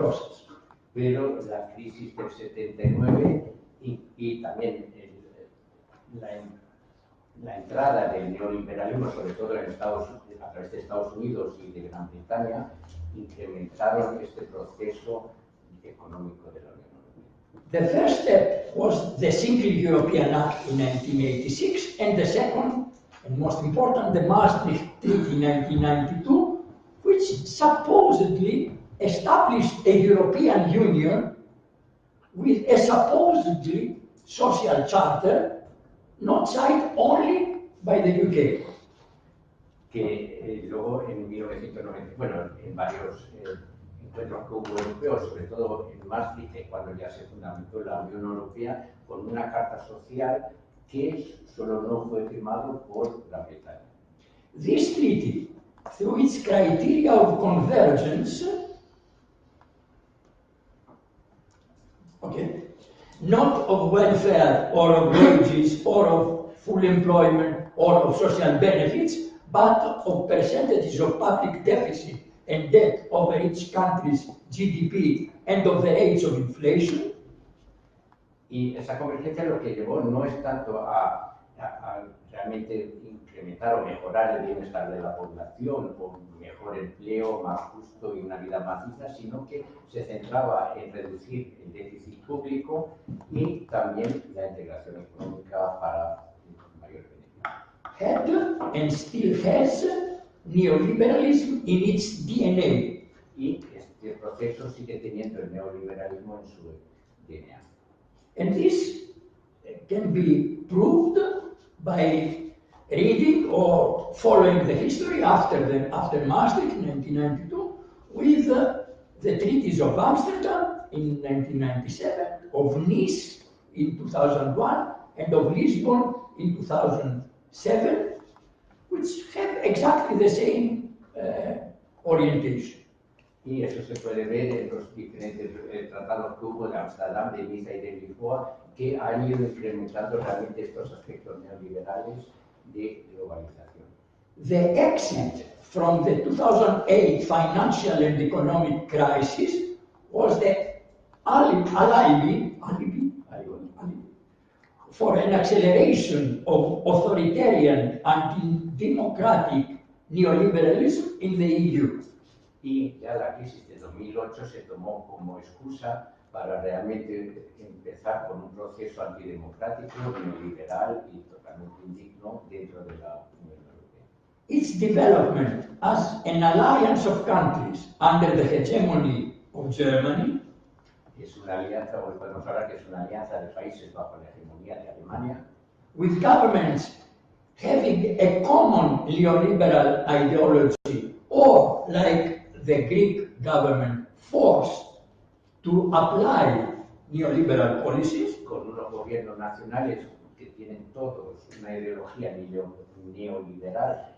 process. Pero la crisis del 79 y también la entrada del neoliberalismo, sobre todo a través de Estados Unidos y de Gran Bretaña, incrementaron este proceso económico de la Unión Europea. The first step was the Single European Act in 1986, and the second, and most important, the Maastricht Treaty in 1992, which supposedly established a European Union with a supposedly social charter, not signed only by the UK. Que luego en 1990, bueno, en varios encuentros que hubo europeos, sobre todo en Maastricht, cuando ya se fundamentó la Unión Europea, con una carta social que solo no fue firmado por Gran Bretaña. This treaty, through its criteria of convergence, not of welfare or of wages or of full employment or of social benefits, but of percentages of public deficit and debt over each country's GDP and of the rates of inflation. Y esa convergencia lo que llevó no es tanto a realmente incrementar o mejorar el bienestar de la población o mejor empleo más justo y una vida más digna, sino que se centraba en reducir el déficit público y también la integración económica para mayor beneficio. Had and still has neoliberalism in its DNA. Y este proceso sigue teniendo el neoliberalismo en su DNA. And this can be proved by reading or following the history after Maastricht in 1992 with the treaties of Amsterdam in 1997, of Nice in 2001, and of Lisbon in 2007, which have exactly the same orientation. Y eso se puede ver en los diferentes tratados que hubo de Amsterdam, de Niza y de Lisboa, que han ido incrementando realmente estos aspectos neoliberales de globalización. The exit from the 2008 financial and economic crisis was the alibi for an acceleration of authoritarian and democratic neoliberalism in the EU. Y ya la crisis de 2008 se tomó como excusa para realmente empezar con un proceso antidemocrático, neoliberal y totalmente indigno dentro de la Unión Europea. Its development as an alliance of countries under the hegemony of Germany es una alianza, hoy podemos hablar que es una alianza de países bajo la hegemonía de Alemania, with governments having a common neoliberal ideology, or like the Greek government forced to apply neoliberal policies, con unos gobiernos nacionales que tienen todos una ideología neoliberal,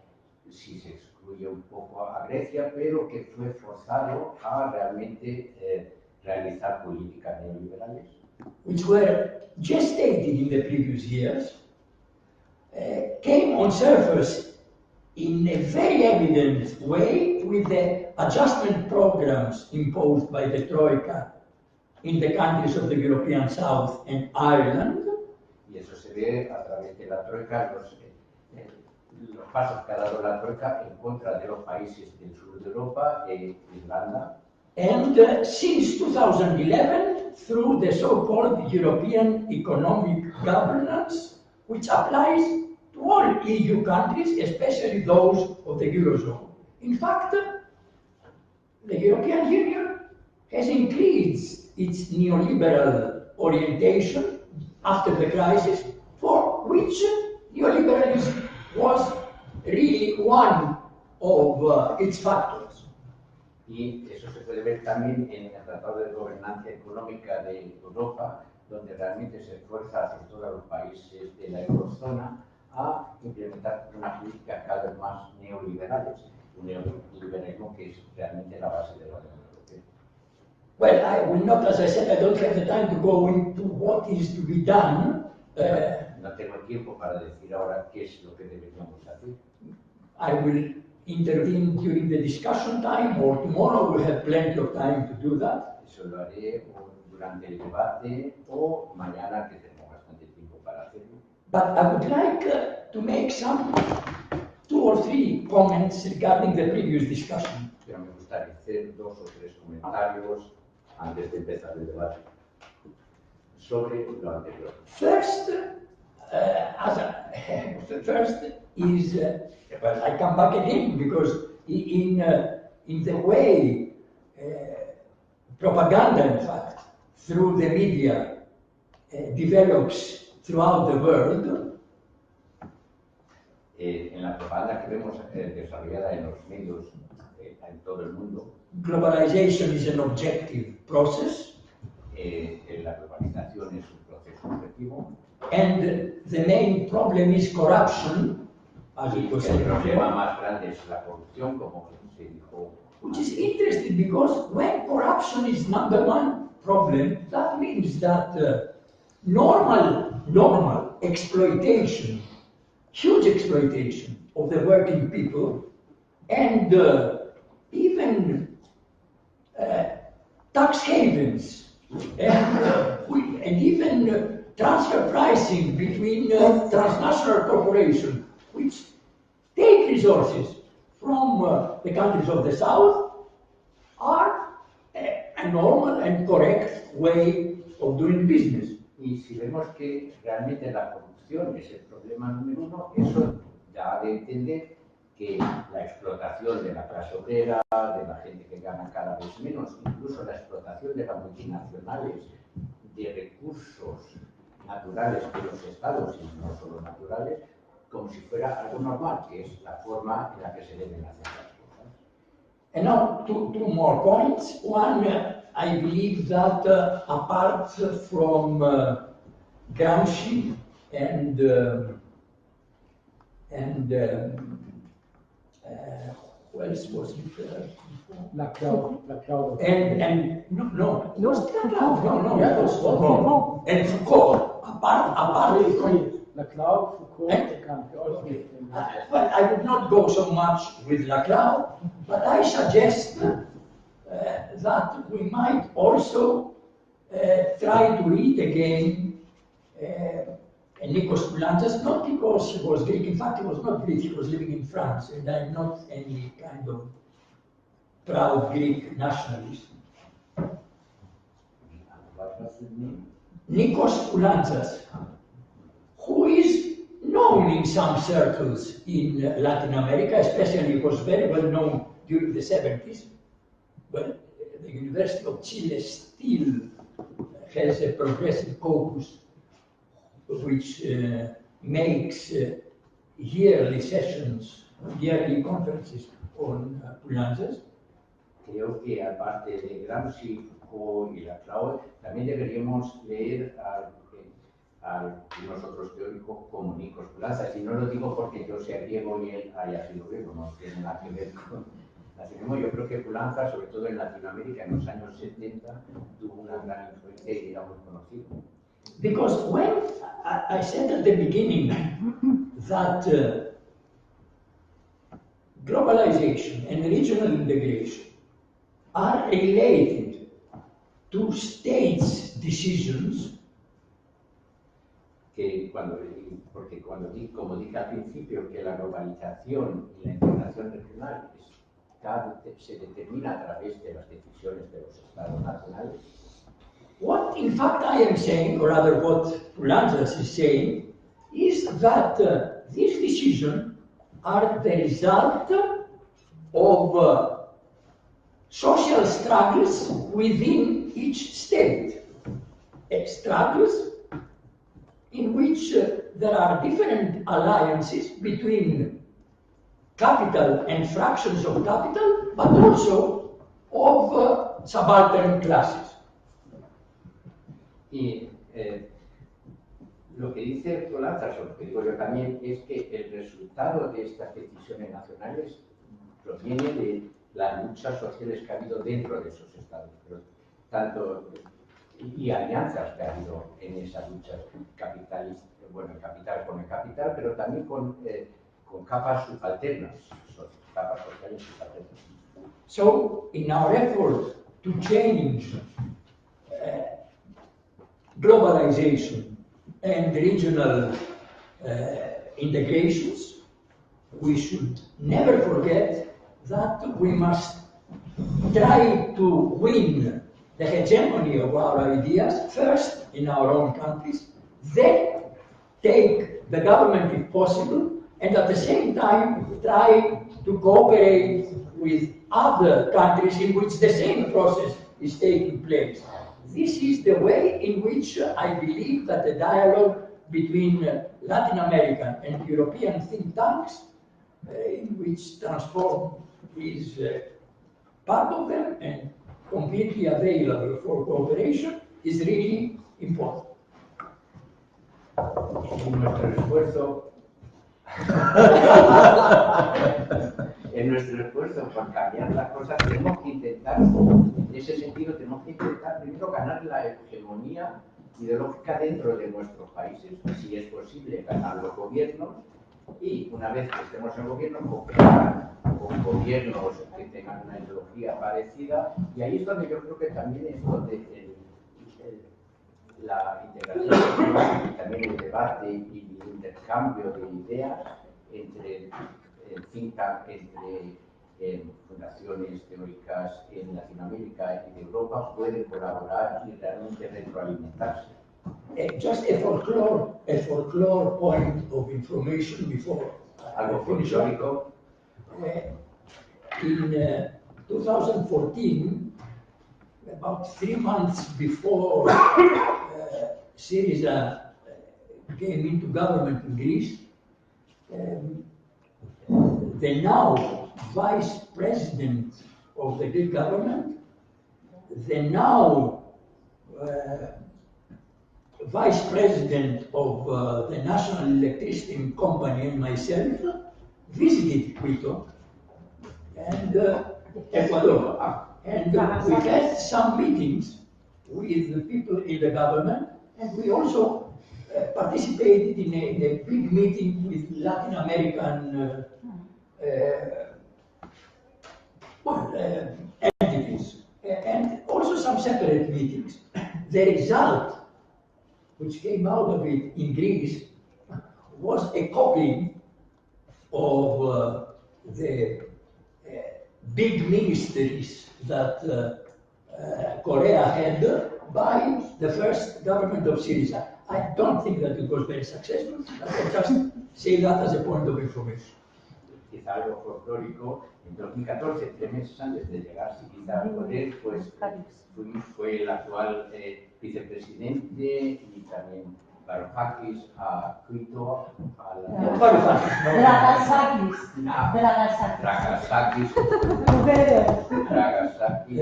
si se excluye un poco a Grecia, pero que fue forzado a realmente realizar políticas neoliberales. which were gestated in the previous years, came on surface in a very evident way with the adjustment programs imposed by the Troika in the countries of the European South and Ireland. Y eso se ve a través de la Troika, los pasos que ha dado la Troika en contra de los países del sur de Europa e Irlanda. And since 2011, through the so-called European Economic Governance, which applies to all EU countries, especially those of the Eurozone. In fact, the European Union has increased its neoliberal orientation after the crisis, for which neoliberalism was really one of its factors. Y eso se puede ver también en el Tratado de Gobernanza Económica de Europa, donde realmente se esfuerza a todos los países de la eurozona a implementar una política cada vez más neoliberales, un neoliberalismo que es realmente la base de la Unión Europea. Well, I will not, as I said, I don't have the time to go into what is to be done. No tengo tiempo para decir ahora qué es lo que deberíamos hacer. I will intervene during the discussion time, or tomorrow we have plenty of time to do that. Eso lo haré durante el debate o mañana, que tenemos bastante tiempo para hacerlo. But I would like to make some 2 or 3 comments regarding the previous discussion. Pero me gustaría hacer 2 o 3 comentarios antes de empezar el debate sobre lo anterior. First, first is, well, I come back again because in the way propaganda, in fact, through the media develops throughout the world. En la propaganda que vemos desarrollada en los medios en todo el mundo, Globalization is an objective process. La globalización es un proceso objetivo. And the main problem is corruption, as it was El said problema before, más grande es la corrupción, como se dijo. which is interesting because when corruption is number one problem, that means that normal exploitation, huge exploitation of the working people, and even tax havens, and even transfer pricing between transnational corporations, which take resources from the countries of the South, are a normal and correct way of doing business. Y si vemos que realmente la corrupción es el problema número 1, eso da de entender que la explotación de la clase obrera, de la gente que gana cada vez menos, incluso la explotación de las multinacionales, de recursos naturales de los estados y no solo naturales, como si fuera algo normal, que es la forma en la que se deben hacer las cosas. And now, two more points. One, I believe that apart from Gramsci and who else was it? Laclau. And no, it was Laclau. No, Yeah, it was Foucault. And Foucault. Apart from Laclau, Foucault, Eh? Kant. Okay. well, I would not go so much with Laclau, but I suggest that we might also try to read again Nikos Poulantzas, not because he was Greek. In fact, he was not Greek. He was living in France, and I'm not any kind of proud Greek nationalist. What was his name? Nikos Poulantzas, who is known in some circles in Latin America, especially was very well known during the 70s. Well, the University of Chile still has a progressive caucus which makes yearly sessions, yearly conferences on Poulantzas. Creo que aparte de Gramsci, Foucault y Laclau, también deberíamos leer a unos otros teóricos como Nikos Poulantzas. Y no lo digo porque yo sea griego y él haya sido griego, no tiene nada que ver con nacionalismo. Yo creo que Poulantzas, sobre todo en Latinoamérica en los años 70, tuvo una gran influencia y era muy conocido. Because when I said at the beginning that globalization and regional integration are related to states' decisions, porque como dije al principio, que la globalización y la integración regional se determina a través de las decisiones de los estados nacionales. what in fact I am saying, or rather what Poulantzas is saying, is that these decisions are the result of social struggles within each state. Struggles in which there are different alliances between capital and fractions of capital, but also of subaltern classes. Y lo que dice Poulantzas, o lo que digo yo también, es que el resultado de estas decisiones nacionales proviene de las luchas sociales que ha habido dentro de esos estados, y alianzas que ha habido en esas luchas capitalistas, bueno, el capital con el capital, pero también con capas subalternas capas porque hay sus papeles. So, in our effort to change globalization and regional integrations, we should never forget that we must try to win the hegemony of our ideas, first in our own countries, then take the government if possible, and at the same time try to cooperate with other countries in which the same process is taking place. This is the way in which I believe that the dialogue between Latin American and European think tanks, in which Transform is part of them and completely available for cooperation, is really important. En nuestro esfuerzo por cambiar las cosas tenemos que intentar, en ese sentido, tenemos que intentar primero ganar la hegemonía ideológica dentro de nuestros países, si es posible ganar los gobiernos, y una vez que estemos en el gobierno, cooperar con gobiernos que tengan una ideología parecida, y ahí es donde yo creo que también es donde la integración y también el debate y el intercambio de ideas entre think tank, entre fundaciones teóricas en Latinoamérica y de Europa pueden colaborar y realmente retroalimentarse. Just a folklore point of information before Algo folclórico. In 2014, about 3 months before Syriza came into government in Greece, the now vice president of the Greek government, the now vice president of the National Electricity Company and myself visited Quito and Ecuador. And we had some meetings with the people in the government, and we also participated in a big meeting with Latin American entities, and also some separate meetings. The result, which came out of it in Greece, was a copying of the big ministries that Korea had by the first government of Syriza. I don't think that it was very successful, but I just say that as a point of information. Quizá algo folclórico, en 2014, 3 meses antes de llegar Syriza al poder, pues fue el actual vicepresidente y también Varoufakis a Quito, a Dragasakis, y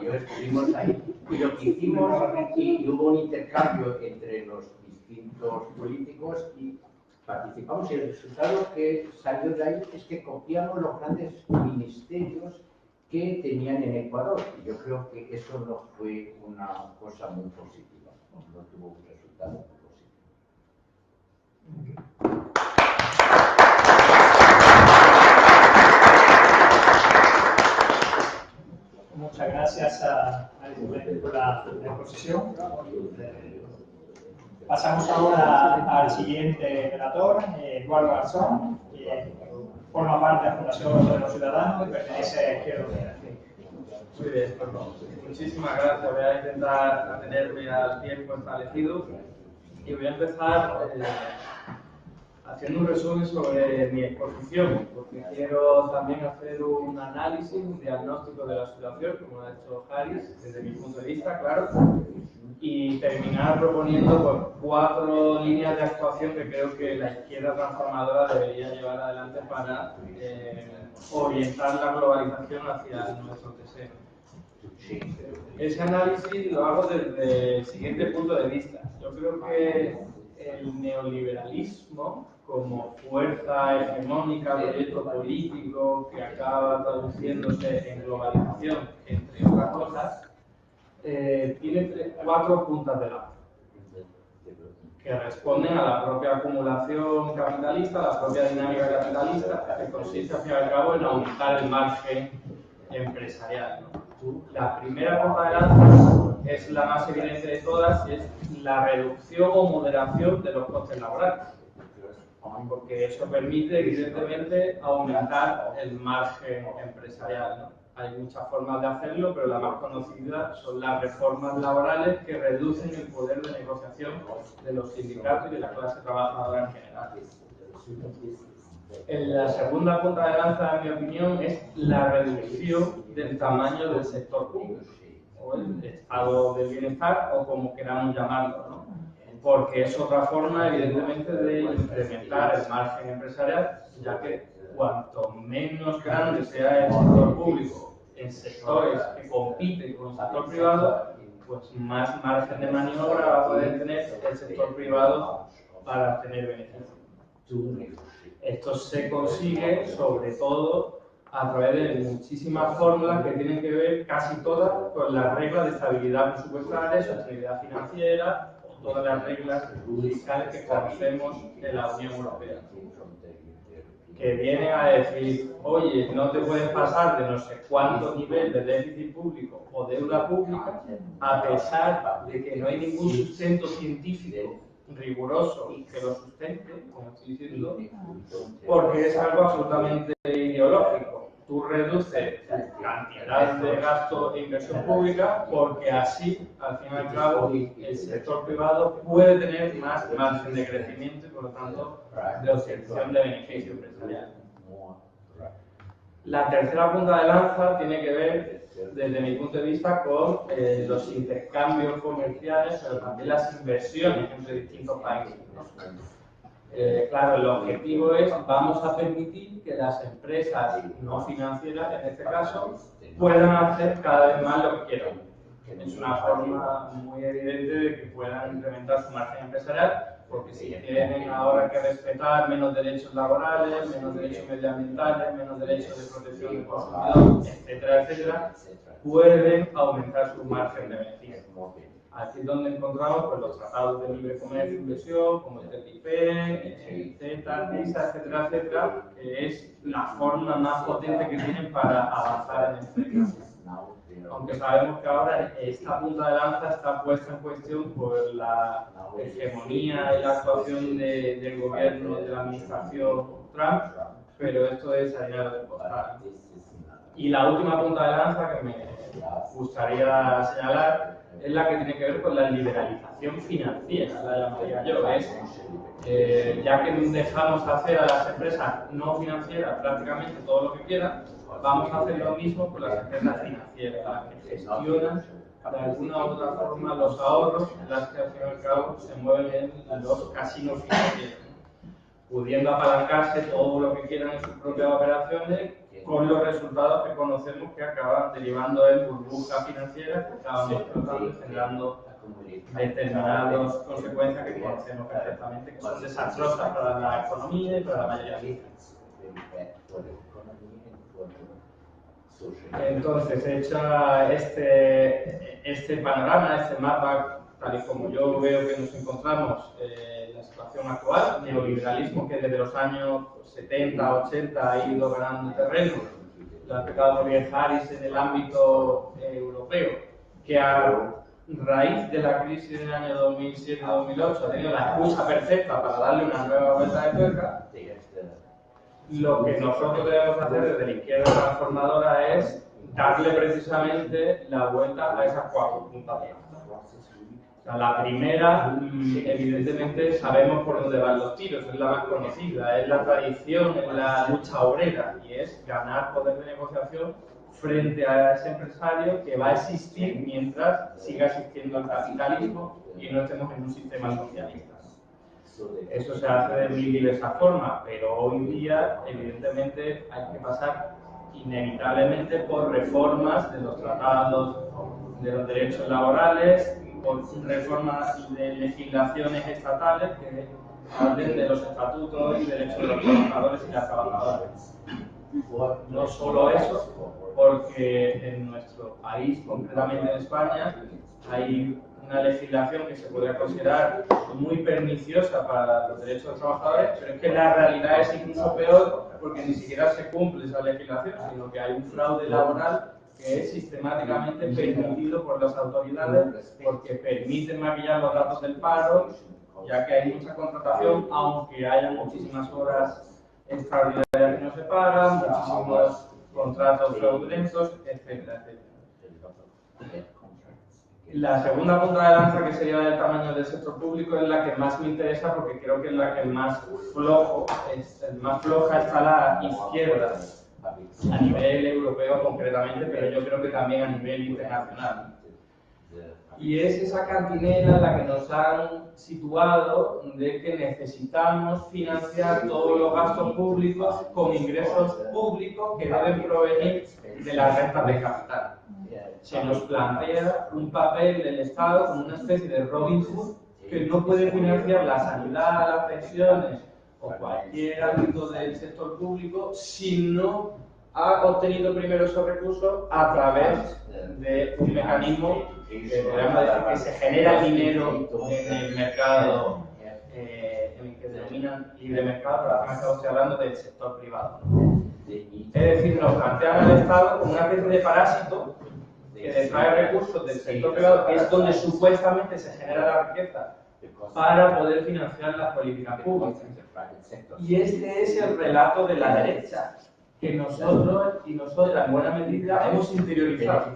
yo estuvimos ahí. Y lo que hicimos, y hubo un intercambio entre los distintos políticos y participamos, y el resultado que salió de ahí es que copiamos los grandes ministerios que tenían en Ecuador. Y yo creo que eso no fue una cosa muy positiva, no tuvo un resultado muy positivo. Muchas gracias a Isabel por la exposición. Pasamos ahora al siguiente relator, Eduardo Garzón, que forma parte de la Fundación de los Ciudadanos y pertenece a Izquierda Unida. Muy bien, muchísimas gracias. Voy a intentar atenerme al tiempo establecido y voy a empezar haciendo un resumen sobre mi exposición, porque quiero también hacer un análisis, un diagnóstico de la situación, como ha hecho Haris, desde mi punto de vista, claro, y terminar proponiendo pues, 4 líneas de actuación que creo que la izquierda transformadora debería llevar adelante para orientar la globalización hacia nuestros deseos. Ese análisis lo hago desde el siguiente punto de vista. Yo creo que el neoliberalismo, como fuerza hegemónica, proyecto político que acaba traduciéndose en globalización, entre otras cosas, tiene 4 puntas de lanza que responden a la propia acumulación capitalista, a la propia dinámica capitalista, que consiste al fin y al cabo en aumentar el margen empresarial, ¿no? La primera punta de lanza es la más evidente de todas y es la reducción o moderación de los costes laborales, porque eso permite, evidentemente, aumentar el margen empresarial, ¿no? Hay muchas formas de hacerlo, pero la más conocida son las reformas laborales que reducen el poder de negociación de los sindicatos y de la clase trabajadora en general. La segunda punta de lanza, en mi opinión, es la reducción del tamaño del sector público, o el estado del bienestar, o como queramos llamarlo, ¿no? Porque es otra forma, evidentemente, de incrementar el margen empresarial, ya que cuanto menos grande sea el sector público en sectores que compiten con el sector privado, pues más margen de maniobra va a poder tener el sector privado para obtener beneficios. Esto se consigue, sobre todo, a través de muchísimas fórmulas que tienen que ver casi todas con las reglas de estabilidad presupuestaria, sostenibilidad financiera, o todas las reglas fiscales que conocemos en la Unión Europea, que vienen a decir, oye, no te puedes pasar de no sé cuánto nivel de déficit público o deuda pública, a pesar de que no hay ningún sustento científico riguroso que lo sustente, como estoy diciendo, porque es algo absolutamente ideológico. Tú reduces cantidades de gasto e inversión pública porque así, al fin y al cabo, el sector privado puede tener más margen de crecimiento y, por lo tanto, de obtención de beneficio empresarial. La tercera punta de lanza tiene que ver, desde mi punto de vista, con los intercambios comerciales, pero también las inversiones entre distintos países, ¿no? Claro, el objetivo es, vamos a permitir que las empresas no financieras, en este caso, puedan hacer cada vez más lo que quieran. Es una forma muy evidente de que puedan incrementar su margen empresarial, porque si tienen ahora que respetar menos derechos laborales, menos derechos medioambientales, menos derechos de protección del consumidor, etcétera, etcétera, pueden aumentar su margen de beneficio. Aquí es donde encontramos pues, los tratados de libre comercio e inversión, como el TTIP, CETA, TISA, etcétera, etcétera, que es la forma más potente que tienen para avanzar en este tema. Aunque sabemos que ahora esta punta de lanza está puesta en cuestión por la hegemonía y la actuación del gobierno de la administración Trump, pero esto es harina de costal. Y la última punta de lanza que me gustaría señalar es la que tiene que ver con la liberalización financiera, la llamaría yo. Es, ya que dejamos hacer a las empresas no financieras prácticamente todo lo que quieran, vamos a hacer lo mismo con las empresas financieras, las que gestionan de alguna u otra forma los ahorros, las que al fin y al cabo se mueven en los casinos financieros, pudiendo apalancarse todo lo que quieran en sus propias operaciones, con los resultados que conocemos que acaban derivando en burbujas financieras que acaban explotando y generando determinadas consecuencias que conocemos perfectamente, que son desastrosas para la economía y para la mayoría de las. Entonces, hecha este panorama, este mapa, tal y como yo veo que nos encontramos en la situación actual, neoliberalismo que desde los años 70, 80 ha ido ganando terreno, lo ha aplicado muy bien Harris en el ámbito europeo, que a raíz de la crisis del año 2007-2008 ha tenido la excusa perfecta para darle una nueva vuelta de tuerca. Lo que nosotros debemos hacer desde la izquierda transformadora es darle precisamente la vuelta a esas cuatro puntas de lanza. O sea, la primera, evidentemente, sabemos por dónde van los tiros, es la más conocida, es la tradición, es la lucha obrera, y es ganar poder de negociación frente a ese empresario que va a existir mientras siga existiendo el capitalismo y no estemos en un sistema socialista. Eso se hace de muy diversas formas, pero hoy en día, evidentemente, hay que pasar inevitablemente por reformas de los tratados de los derechos laborales, por reformas de legislaciones estatales que hablen de los estatutos y derechos de los trabajadores y las trabajadoras. No solo eso, porque en nuestro país, concretamente en España, hay una legislación que se podría considerar muy perniciosa para los derechos de los trabajadores, pero es que la realidad es incluso peor porque ni siquiera se cumple esa legislación, sino que hay un fraude laboral que es sistemáticamente permitido por las autoridades porque permiten maquillar los datos del paro, ya que hay mucha contratación, aunque haya muchísimas horas extraordinarias que no se pagan, muchísimos contratos fraudulentos, etcétera, etcétera. La segunda punta de lanza, que sería del tamaño del sector público, es la que más me interesa porque creo que es la que más floja está la izquierda, a nivel europeo concretamente, pero yo creo que también a nivel internacional. Y es esa cantinela en la que nos han situado de que necesitamos financiar todos los gastos públicos con ingresos públicos que deben provenir de las rentas de capital. Se nos plantea un papel del Estado como una especie de Robin Hood que no puede financiar la sanidad, las pensiones o cualquier ámbito del sector público si no ha obtenido primero esos recursos a través de un mecanismo que podríamos decir que se genera dinero en el mercado, en el que se denominan libre mercado, pero al final estoy hablando del sector privado. Es decir, nos plantean al Estado como una especie de parásito que detrae recursos del sector privado, que es donde supuestamente se genera la riqueza, para poder financiar las políticas públicas. Y este es el relato de la derecha, que nosotros y nosotras en buena medida hemos interiorizado.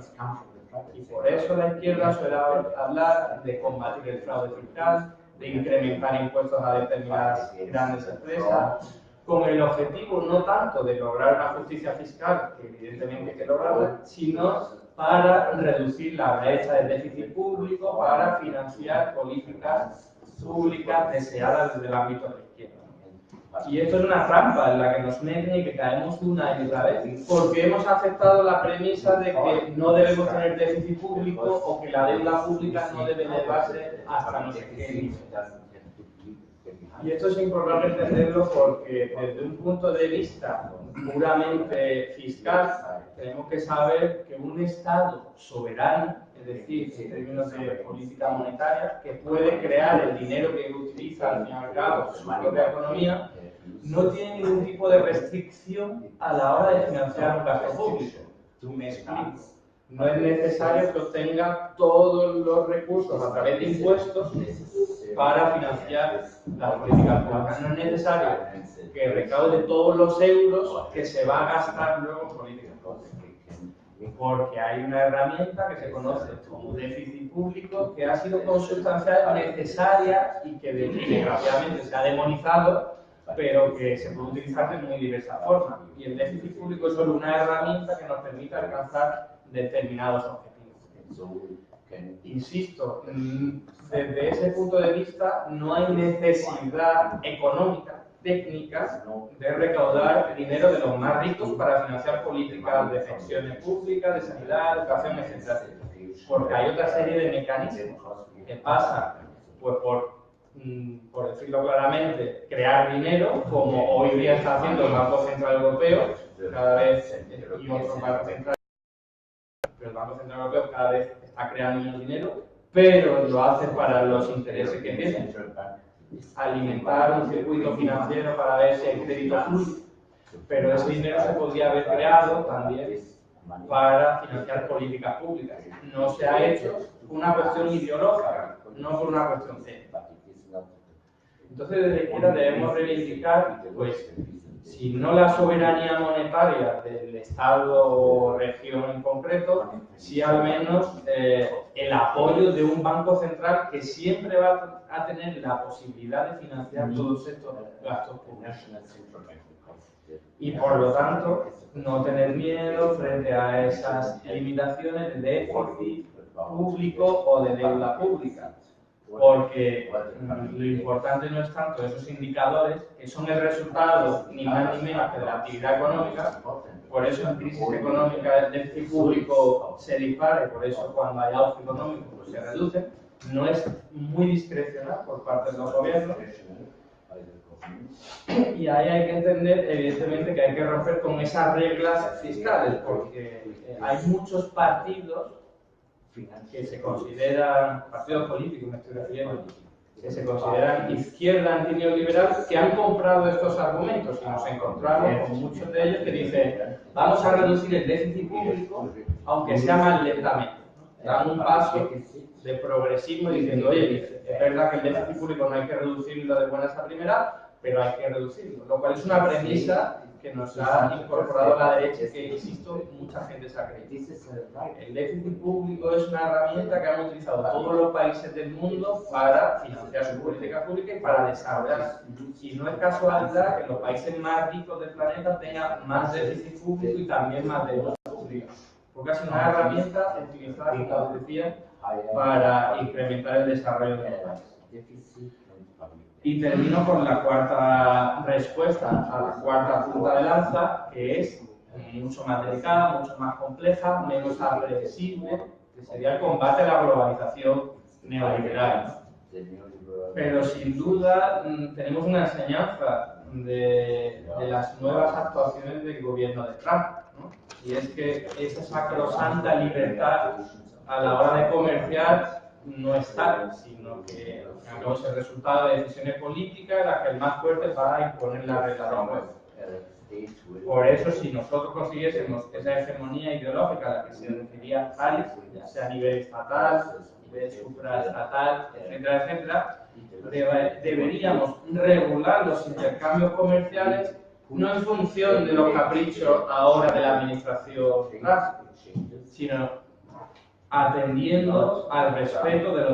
Y por eso la izquierda suele hablar de combatir el fraude fiscal, de incrementar impuestos a determinadas grandes empresas, con el objetivo no tanto de lograr una justicia fiscal, que evidentemente hay que lograrla, sino para reducir la brecha del déficit público, para financiar políticas públicas deseadas desde el ámbito de la izquierda. Y esto es una trampa en la que nos meten y que caemos una y otra vez, porque hemos aceptado la premisa de que no debemos tener déficit público o que la deuda pública no debe elevarse hasta no sé qué límite. Y esto es importante entenderlo porque desde un punto de vista puramente fiscal tenemos que saber que un Estado soberano, es decir, en términos de política monetaria, que puede crear el dinero que utiliza al fin y al cabo en su propia economía, no tiene ningún tipo de restricción a la hora de financiar un gasto público. Me explico. No es necesario que obtenga todos los recursos a través de impuestos para financiar las políticas públicas. No es necesario que recaude todos los euros que se va a gastar luego en políticas públicas. Porque hay una herramienta que se conoce como déficit público que ha sido consustancial, necesaria y que desgraciadamente se ha demonizado, pero que se puede utilizar de muy diversas formas. Y el déficit público es solo una herramienta que nos permite alcanzar determinados objetivos. Insisto, desde ese punto de vista no hay necesidad económica, técnica, de recaudar dinero de los más ricos para financiar políticas de pensiones públicas, de sanidad, educación, etc. Porque hay otra serie de mecanismos que pasan pues, por decirlo claramente, crear dinero, como hoy día está haciendo el Banco Central Europeo, cada vez, y otros bancos centrales. Pero el Banco Central Europeo cada vez está creando menos dinero, pero lo hace para los intereses que tiene. Alimentar un circuito financiero para ver si hay crédito fluye. Pero ese dinero se podría haber creado también para financiar políticas públicas. No se ha hecho por una cuestión ideológica, no por una cuestión técnica. Entonces, desde la izquierda debemos reivindicar, pues, si no la soberanía monetaria del Estado o región en concreto, sí al menos el apoyo de un banco central que siempre va a tener la posibilidad de financiar todos estos gastos públicos. Y por lo tanto, no tener miedo frente a esas limitaciones de déficit público o de deuda pública. Porque lo importante no es tanto esos indicadores, que son el resultado ni más ni menos que de la actividad económica. Por eso en crisis económica el déficit público se dispara y por eso cuando hay auge económico pues se reduce. No es muy discrecional por parte de los gobiernos. Y ahí hay que entender, evidentemente, que hay que romper con esas reglas fiscales, porque hay muchos partidos que se consideran, partidos políticos me estoy refiriendo, que se consideran izquierda antineoliberal, que han comprado estos argumentos y nos encontramos con muchos de ellos que dicen vamos a reducir el déficit público aunque sea más lentamente. Dan un paso de progresismo diciendo, oye, es verdad que el déficit público no hay que reducirlo de buenas a primeras, pero hay que reducirlo, lo cual es una premisa que nos ha incorporado la derecha y que, insisto, mucha gente se ha creído. El déficit público es una herramienta que han utilizado todos los países del mundo para financiar su política pública y para desarrollar. Y no es casualidad que los países más ricos del planeta tengan más déficit público y también más deuda pública, porque es una herramienta utilizada, como decía, para incrementar el desarrollo de los países. Y termino con la cuarta respuesta a la cuarta punta de lanza, que es mucho más delicada, mucho más compleja, menos accesible, que sería el combate a la globalización neoliberal. Pero sin duda tenemos una enseñanza de las nuevas actuaciones del gobierno de Trump, ¿no? Y es que esa sacrosanta libertad a la hora de comerciar no es tal, sino que es el resultado de decisiones políticas en las que el más fuerte va a imponer la regla del juego. Por eso, si nosotros consiguiésemos esa hegemonía ideológica a la que se refería Alex, ya sea a nivel estatal, a nivel supraestatal, etcétera, etcétera, deberíamos regular los intercambios comerciales no en función de los caprichos ahora de la administración Trump, sino atendiendo al respeto de los